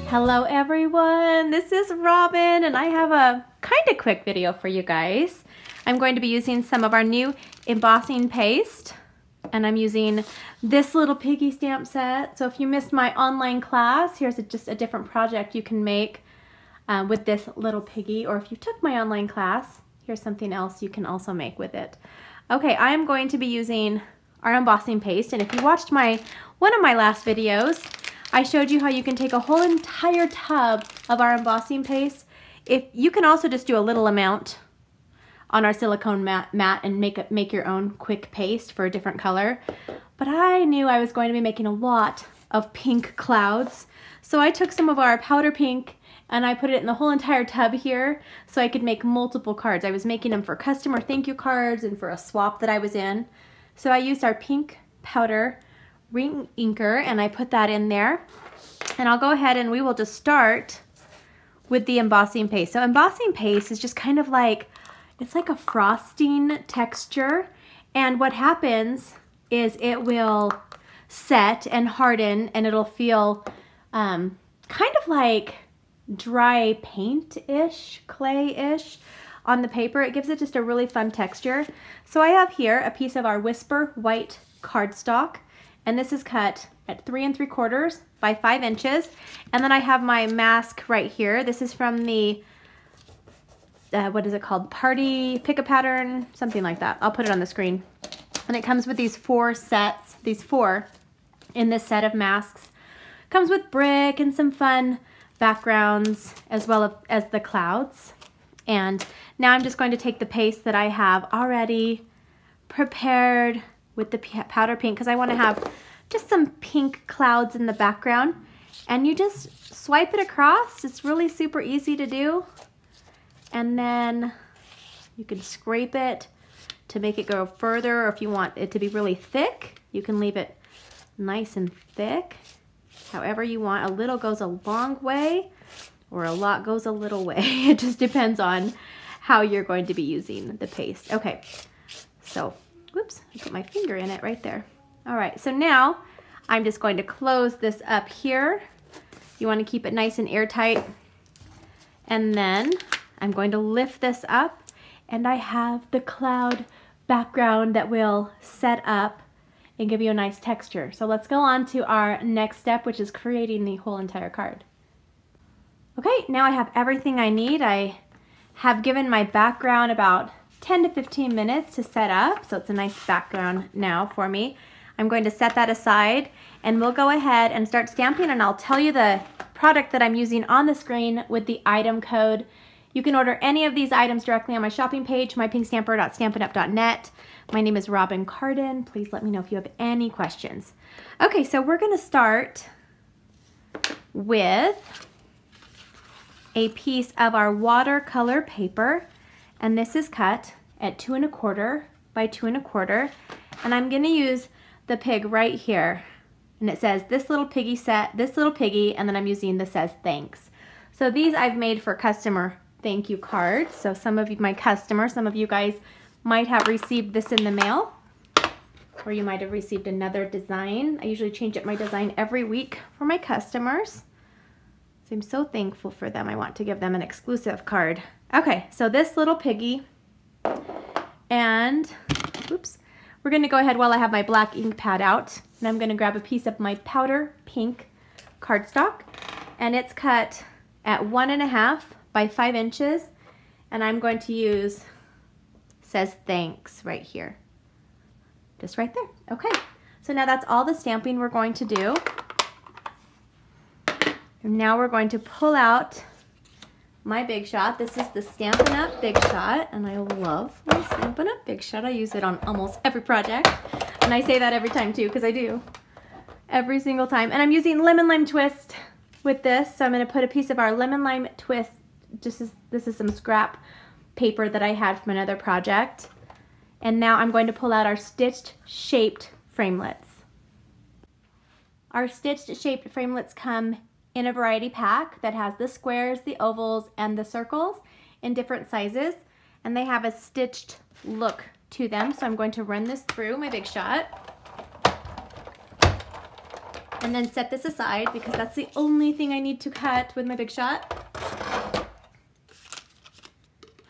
Hello everyone, this is Robyn and I have a kind of quick video for you guys. I'm going to be using some of our new embossing paste and I'm using this little piggy stamp set. So if you missed my online class, here's just a different project you can make with this little piggy, or if you took my online class, here's something else you can also make with it. Okay, I am going to be using our embossing paste, and if you watched one of my last videos, I showed you how you can take a whole entire tub of our embossing paste. If you can also just do a little amount on our silicone mat and make your own quick paste for a different color. But I knew I was going to be making a lot of pink clouds, so I took some of our powder pink and I put it in the whole entire tub here so I could make multiple cards. I was making them for customer thank you cards and for a swap that I was in. So I used our pink powder REINKER and I put that in there. And I'll go ahead and we will just start with the embossing paste. So embossing paste is just kind of like, it's like a frosting texture. And what happens is it will set and harden and it'll feel kind of like dry paint-ish, clay-ish on the paper. It gives it just a really fun texture. So I have here a piece of our Whisper white cardstock, and this is cut at 3 3/4 by 5 inches. And then I have my mask right here. This is from the, what is it called? Party Pick a Pattern, something like that. I'll put it on the screen. And it comes with these 4 sets, these 4 in this set of masks. Comes with brick and some fun backgrounds as well as the clouds. And now I'm just going to take the paste that I have already prepared with the powder pink, because I want to have just some pink clouds in the background. And you just swipe it across. It's really super easy to do. And then you can scrape it to make it go further, or if you want it to be really thick, you can leave it nice and thick. However you want. A little goes a long way, or a lot goes a little way. It just depends on how you're going to be using the paste. Okay, so, whoops, I put my finger in it right there. All right, so now I'm just going to close this up here. You want to keep it nice and airtight. And then I'm going to lift this up, and I have the cloud background that will set up and give you a nice texture. So let's go on to our next step, which is creating the whole entire card. Okay, now I have everything I need. I have given my background about 10 to 15 minutes to set up, so it's a nice background now for me. I'm going to set that aside, and we'll go ahead and start stamping, and I'll tell you the product that I'm using on the screen with the item code. You can order any of these items directly on my shopping page, mypinkstamper.stampinup.net. My name is Robyn Cardin. Please let me know if you have any questions. Okay, so we're gonna start with a piece of our watercolor paper, and this is cut at 2 1/4 by 2 1/4, and I'm gonna use the pig right here, and it says this little piggy set, this little piggy, and then I'm using this says thanks. So these I've made for customer thank you cards. So some of you, my customers, some of you guys might have received this in the mail, or you might have received another design. I usually change up my design every week for my customers. So I'm so thankful for them. I want to give them an exclusive card. Okay, so this little piggy, and oops, we're gonna go ahead while I have my black ink pad out, and I'm gonna grab a piece of my powder pink cardstock, and it's cut at 1 1/2 by 5 inches, and I'm going to use says thanks right here, just right there. Okay, so now that's all the stamping we're going to do. And now we're going to pull out my Big Shot. This is the Stampin' Up! Big Shot, and I love my Stampin' Up! Big Shot. I use it on almost every project, and I say that every time too, because I do. Every single time. And I'm using Lemon Lime Twist with this, so I'm going to put a piece of our Lemon Lime Twist, this is some scrap paper that I had from another project. And now I'm going to pull out our stitched shaped framelits. Our stitched shaped framelits come in a variety pack that has the squares, the ovals, and the circles in different sizes, and they have a stitched look to them. So I'm going to run this through my Big Shot. And then set this aside because that's the only thing I need to cut with my Big Shot.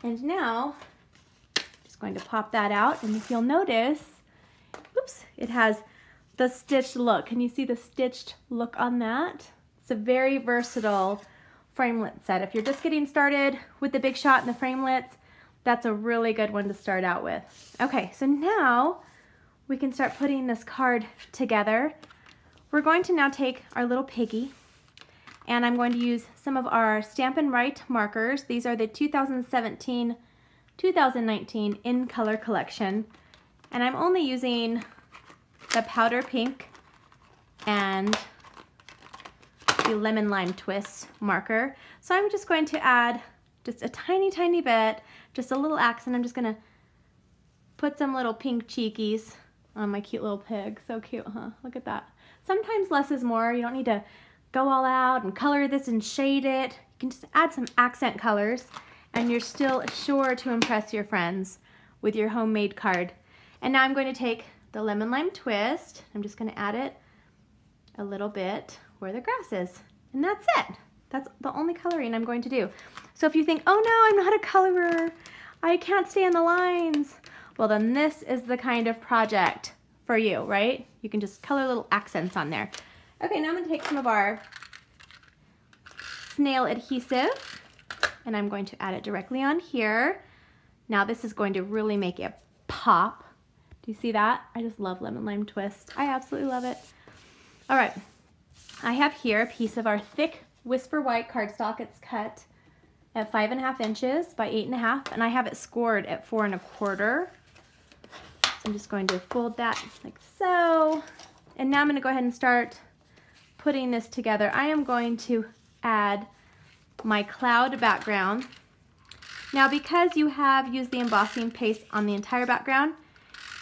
And now, I'm just going to pop that out, and if you'll notice, oops, it has the stitched look. Can you see the stitched look on that? It's a very versatile framelit set. If you're just getting started with the Big Shot and the framelits, that's a really good one to start out with. Okay, so now we can start putting this card together. We're going to now take our little Piggy, and I'm going to use some of our Stampin' Right markers. These are the 2017-2019 in color collection. And I'm only using the powder pink and the lemon lime twist marker. So I'm just going to add just a tiny, tiny bit, just a little accent. I'm just gonna put some little pink cheekies on my cute little pig. So cute, huh? Look at that. Sometimes less is more. You don't need to go all out and color this and shade it. You can just add some accent colors and you're still sure to impress your friends with your homemade card. And now I'm going to take the lemon lime twist. I'm just going to add it a little bit where the grass is. And that's it. That's the only coloring I'm going to do. So if you think, oh no, I'm not a colorer, I can't stay on the lines, well then this is the kind of project for you, right? You can just color little accents on there. Okay, now I'm gonna take some of our snail adhesive and I'm going to add it directly on here. Now this is going to really make it pop. Do you see that? I just love lemon lime twist. I absolutely love it. All right, I have here a piece of our thick Whisper White cardstock. It's cut at 5.5 inches by 8.5, and I have it scored at 4 1/4. I'm just going to fold that like so. And now I'm going to go ahead and start putting this together. I am going to add my cloud background. Now because you have used the embossing paste on the entire background,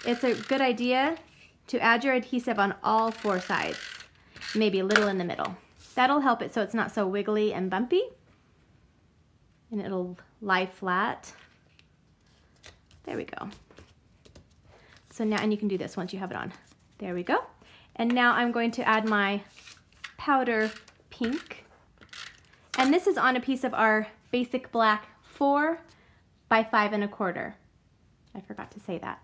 it's a good idea to add your adhesive on all 4 sides, maybe a little in the middle. That'll help it so it's not so wiggly and bumpy, and it'll lie flat. There we go. So now, and you can do this once you have it on. There we go. And now I'm going to add my powder pink. And this is on a piece of our basic black 4 by 5 1/4. I forgot to say that.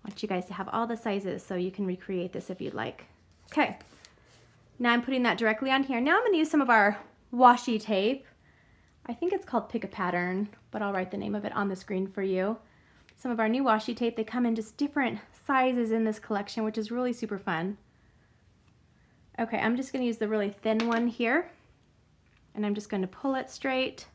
I want you guys to have all the sizes so you can recreate this if you'd like. Okay, now I'm putting that directly on here. Now I'm gonna use some of our washi tape. I think it's called Pick a Pattern, but I'll write the name of it on the screen for you. Some of our new washi tape. They come in just different sizes in this collection, which is really super fun. Okay, I'm just gonna use the really thin one here, and I'm just gonna pull it straight.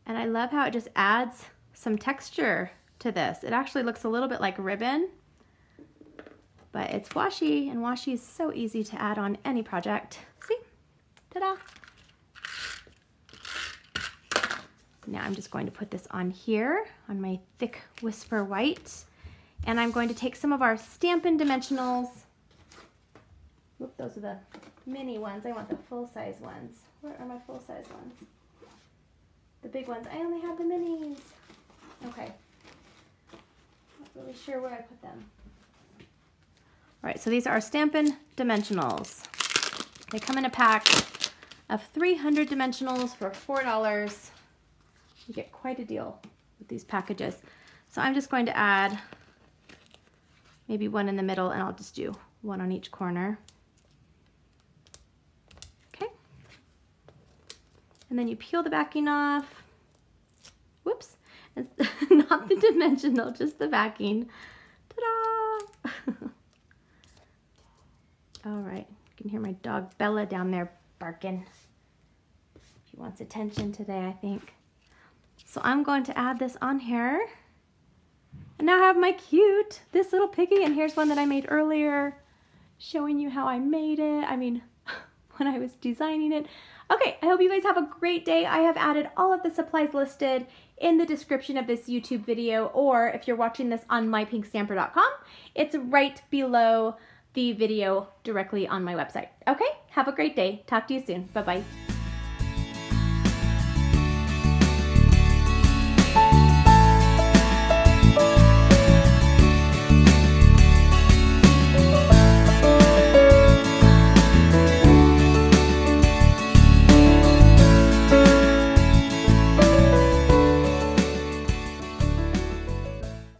And I love how it just adds some texture to this. It actually looks a little bit like ribbon, but it's washi, and washi is so easy to add on any project. See? Ta-da! Now I'm just going to put this on here on my thick Whisper White, and I'm going to take some of our Stampin' Dimensionals. Whoop, those are the mini ones. I want the full-size ones. Where are my full-size ones? The big ones. I only have the minis. Okay. Not really sure where I put them. All right, so these are our Stampin' Dimensionals. They come in a pack of 300 dimensionals for $4. You get quite a deal with these packages. So I'm just going to add maybe one in the middle, and I'll just do one on each corner. Okay. And then you peel the backing off. Whoops. It's not the dimensional, just the backing. Ta-da! All right. You can hear my dog Bella down there barking. She wants attention today, I think. So I'm going to add this on here. And now I have my cute, this little Piggy, and here's one that I made earlier, showing you how I made it. I mean, when I was designing it. Okay, I hope you guys have a great day. I have added all of the supplies listed in the description of this YouTube video, or if you're watching this on mypinkstamper.com, it's right below the video directly on my website. Okay, have a great day. Talk to you soon. Bye-bye.